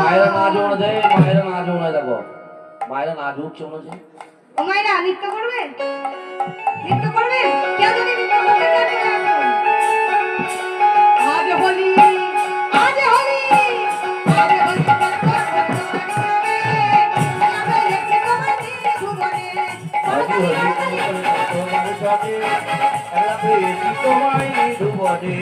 মায়েরা না জোড়া দেয়, মায়েরা না জোড়া দেখো, মায়েরা না ঢুকছে মনে হচ্ছে। ও মায়েরা নৃত্য করবে, নৃত্য করবে, কেউ যদি নৃত্য করতে জানে না আজ হোলি, আজ হোলি, আজ হোলি আজ হোলি তোমার সাথে এলা পেয়েছি তোমায় ধুবনে।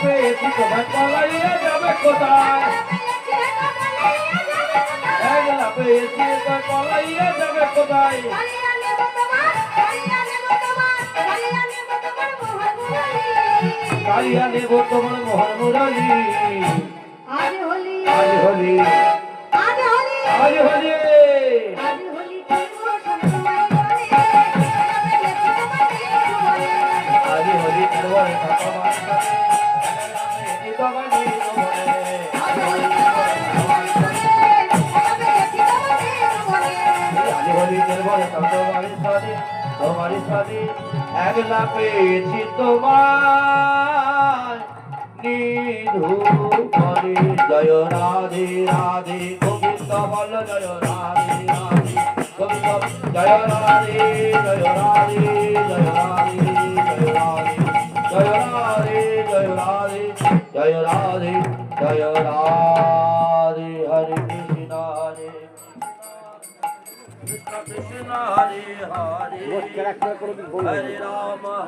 পেয়েছি তোমায় পালাইয়া যাবে কোথায়, একলা পেয়েছি তোমায় পালাইয়া যাবে কোথায়। কালিয়া নেব তোমার মোহন মুরালি। আজ হোলি, আজ হোলি, আজ হোলি, আজ হোলি, আজ হোলি করবো সন্ধ্যা করে আজ হোলি করবো ভগবান সাথে তোমায় ধুবনে। আজ হোলি করবো ভগবান সাথে তোমার সাথে একলা পেয়েছি তোমায় নিধুবনে। জয় রাধে রাধে গোবিন্দ বল, জয় রাধে রাধে গোবিন্দ, জয় রাধে জয় রাধে জয় রাধে জয় রাধে জয় রাধে জয় রাধে জয় রাধে জয় রাধে। হরে কৃষ্ণ হরে কৃষ্ণ কৃষ্ণ হরে হরে,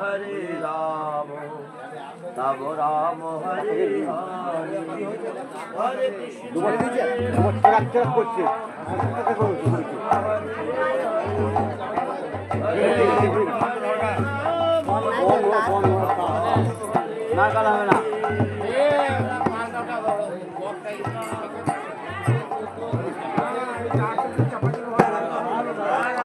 হরে রাম রাম রাম হরে হরে, হরে কৃষ্ণ না করা হবে না।